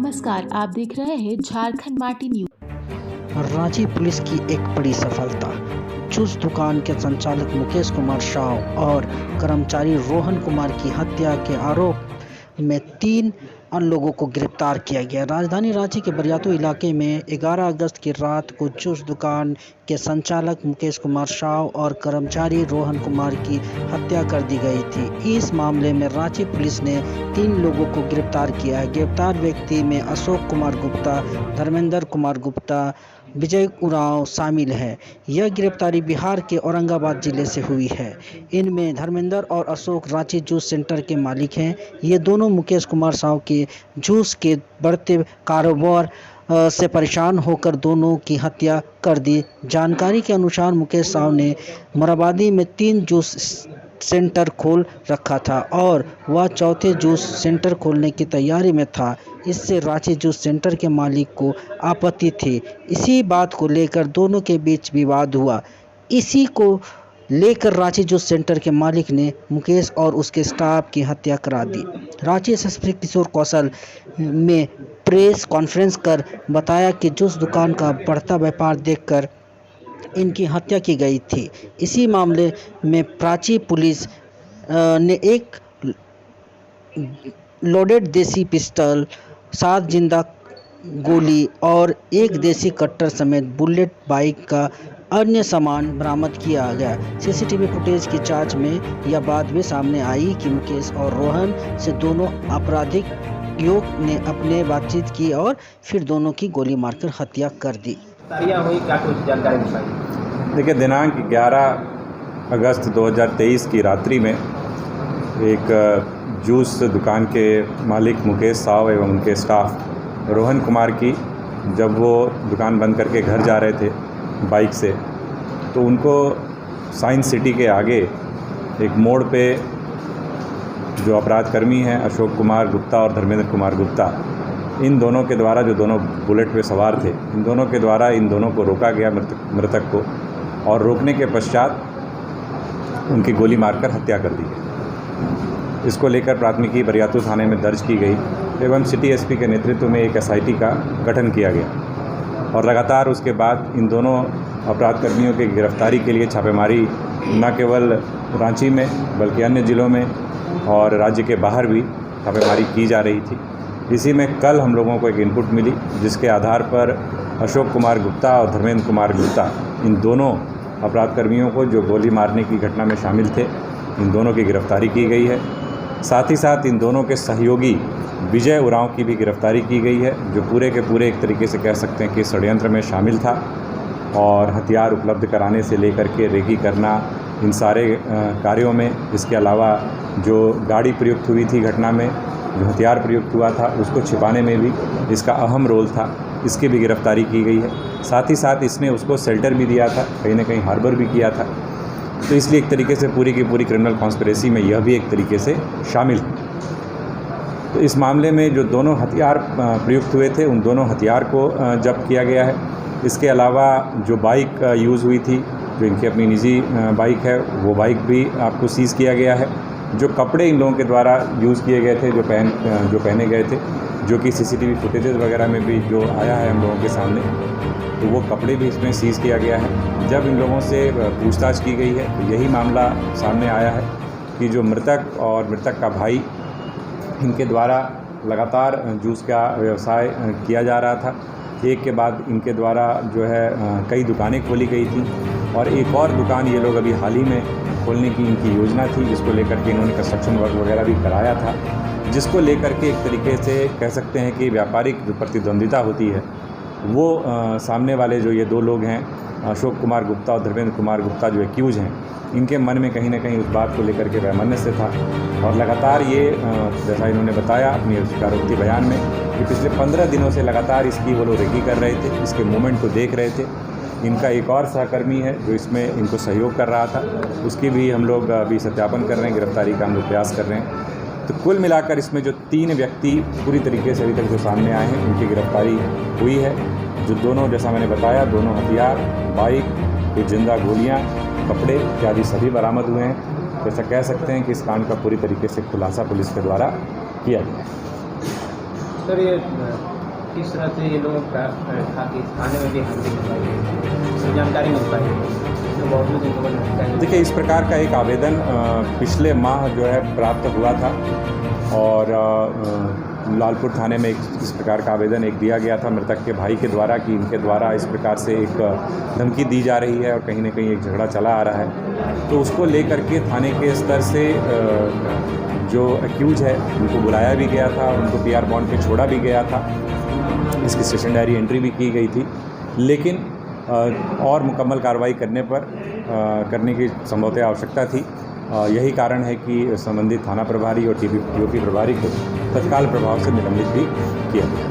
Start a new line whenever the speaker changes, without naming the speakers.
नमस्कार, आप देख रहे हैं झारखंड माटी न्यूज।
रांची पुलिस की एक बड़ी सफलता। जूस दुकान के संचालक मुकेश कुमार शाह और कर्मचारी रोहन कुमार की हत्या के आरोप में 3 अन्य लोगों को गिरफ्तार किया गया। राजधानी रांची के बरियातू इलाके में 11 अगस्त की रात को जूस दुकान के संचालक मुकेश कुमार शाह और कर्मचारी रोहन कुमार की हत्या कर दी गई थी। इस मामले में रांची पुलिस ने 3 लोगों को गिरफ्तार किया है। गिरफ्तार व्यक्ति में अशोक कुमार गुप्ता, धर्मेंद्र कुमार गुप्ता, विजय उरांव शामिल है। यह गिरफ्तारी बिहार के औरंगाबाद जिले से हुई है। इनमें धर्मेंद्र और अशोक रांची जूस सेंटर के मालिक हैं। ये दोनों मुकेश कुमार साहू के जूस के बढ़ते कारोबार से परेशान होकर दोनों की हत्या कर दी। जानकारी के अनुसार मुकेश साहू ने मोराबादी में 3 जूस सेंटर खोल रखा था और वह चौथे जूस सेंटर खोलने की तैयारी में था। इससे रांची जूस सेंटर के मालिक को आपत्ति थी। इसी बात को लेकर दोनों के बीच विवाद हुआ। इसी को लेकर रांची जूस सेंटर के मालिक ने मुकेश और उसके स्टाफ की हत्या करा दी। रांची एसएसपी किशोर कौशल में प्रेस कॉन्फ्रेंस कर बताया कि जूस दुकान का बढ़ता व्यापार देखकर इनकी हत्या की गई थी। इसी मामले में प्राची पुलिस ने एक लोडेड देसी पिस्टल, 7 जिंदा गोली और 1 देसी कट्टर समेत बुलेट बाइक का अन्य सामान बरामद किया गया। सीसीटीवी फुटेज की जांच में यह बात भी सामने आई कि मुकेश और रोहन से दोनों आपराधिक युवक ने अपने बातचीत की और फिर दोनों की गोली मारकर हत्या कर दी।
हुई क्या कुछ जानकारी बताइए।
देखिए, दिनांक 11 अगस्त 2023 की रात्रि में एक जूस दुकान के मालिक मुकेश साहू एवं उनके स्टाफ रोहन कुमार की जब वो दुकान बंद करके घर जा रहे थे बाइक से, तो उनको साइंस सिटी के आगे एक मोड़ पे जो अपराधकर्मी हैं अशोक कुमार गुप्ता और धर्मेंद्र कुमार गुप्ता, इन दोनों के द्वारा, जो दोनों बुलेट पे सवार थे, इन दोनों के द्वारा इन दोनों को रोका गया, मृतक को, और रोकने के पश्चात उनकी गोली मारकर हत्या कर दी गई। इसको लेकर प्राथमिकी बरियातू थाने में दर्ज की गई एवं सिटी एसपी के नेतृत्व में एक एसआईटी का गठन किया गया और लगातार उसके बाद इन दोनों अपराधकर्मियों की गिरफ्तारी के लिए छापेमारी न केवल रांची में बल्कि अन्य ज़िलों में और राज्य के बाहर भी छापेमारी की जा रही थी। इसी में कल हम लोगों को एक इनपुट मिली जिसके आधार पर अशोक कुमार गुप्ता और धर्मेंद्र कुमार गुप्ता, इन दोनों अपराधकर्मियों को जो गोली मारने की घटना में शामिल थे, इन दोनों की गिरफ्तारी की गई है। साथ ही साथ इन दोनों के सहयोगी विजय उरांव की भी गिरफ्तारी की गई है, जो पूरे के पूरे एक तरीके से कह सकते हैं कि षड्यंत्र में शामिल था और हथियार उपलब्ध कराने से लेकर के रेकी करना, इन सारे कार्यों में, इसके अलावा जो गाड़ी प्रयुक्त हुई थी घटना में, जो हथियार प्रयुक्त हुआ था, उसको छिपाने में भी इसका अहम रोल था, इसकी भी गिरफ्तारी की गई है। साथ ही साथ इसने उसको शेल्टर भी दिया था, कहीं ना कहीं हार्बर भी किया था। तो इसलिए एक तरीके से पूरी की पूरी क्रिमिनल कॉन्स्पिरेसी में यह भी एक तरीके से शामिल है। तो इस मामले में जो दोनों हथियार प्रयुक्त हुए थे, उन दोनों हथियार को जब्त किया गया है। इसके अलावा जो बाइक यूज़ हुई थी, जो इनकी अपनी निजी बाइक है, वो बाइक भी आपको सीज़ किया गया है। जो कपड़े इन लोगों के द्वारा यूज़ किए गए थे, जो पहने गए थे, जो कि सीसीटीवी फुटेजेस वगैरह में भी जो आया है हम लोगों के सामने, तो वो कपड़े भी इसमें सीज़ किया गया है। जब इन लोगों से पूछताछ की गई है तो यही मामला सामने आया है कि जो मृतक और मृतक का भाई, इनके द्वारा लगातार जूस का व्यवसाय किया जा रहा था। एक के बाद इनके द्वारा जो है कई दुकानें खोली गई थी और एक और दुकान ये लोग अभी हाल ही में खोलने की इनकी योजना थी, जिसको लेकर के इन्होंने कंस्ट्रक्शन वर्क वगैरह भी कराया था, जिसको लेकर के एक तरीके से कह सकते हैं कि व्यापारिक जो प्रतिद्वंद्विता होती है वो सामने वाले जो ये 2 लोग हैं, अशोक कुमार गुप्ता और धर्मेंद्र कुमार गुप्ता, जो एक्यूज हैं, इनके मन में कहीं ना कहीं उस बात को लेकर के वैमनस्य था। और लगातार ये जैसा इन्होंने बताया अपनी स्वीकारोक्ति बयान में कि पिछले 15 दिनों से लगातार इसकी वो लोग रेकी कर रहे थे, इसके मूवमेंट को देख रहे थे। इनका एक और सहकर्मी है जो इसमें इनको सहयोग कर रहा था, उसकी भी हम लोग अभी सत्यापन कर रहे हैं, गिरफ्तारी का हम लोग प्रयास कर रहे हैं। तो कुल मिलाकर इसमें जो 3 व्यक्ति पूरी तरीके से अभी तक जो सामने आए हैं, उनकी गिरफ्तारी हुई है। जो दोनों, जैसा मैंने बताया, दोनों हथियार, बाइक, कुछ जिंदा गोलियां, कपड़े इत्यादि सभी बरामद हुए हैं। तो ऐसा कह सकते हैं कि इस कांड का पूरी तरीके से खुलासा पुलिस के द्वारा किया गया है।
सर, ये किस तरह से ये लोगों का था कि थाने में भी हाजिरी हो पाई, जानकारी मिल पाई तो बावजूद इनको बताया।
देखिए, इस प्रकार का एक आवेदन पिछले माह जो है प्राप्त हुआ था और लालपुर थाने में इस प्रकार का आवेदन एक दिया गया था मृतक के भाई के द्वारा कि इनके द्वारा इस प्रकार से एक धमकी दी जा रही है और कहीं ना कहीं एक झगड़ा चला आ रहा है। तो उसको लेकर के थाने के स्तर से जो एक्यूज है उनको बुलाया भी गया था, उनको पीआर बॉन्ड पे छोड़ा भी गया था, इसकी स्टेशन डायरी एंट्री भी की गई थी, लेकिन और मुकम्मल कार्रवाई करने की संभवतः आवश्यकता थी। यही कारण है कि संबंधित थाना प्रभारी और टीपीओपी प्रभारी को तत्काल प्रभाव से निलंबित भी किया गया।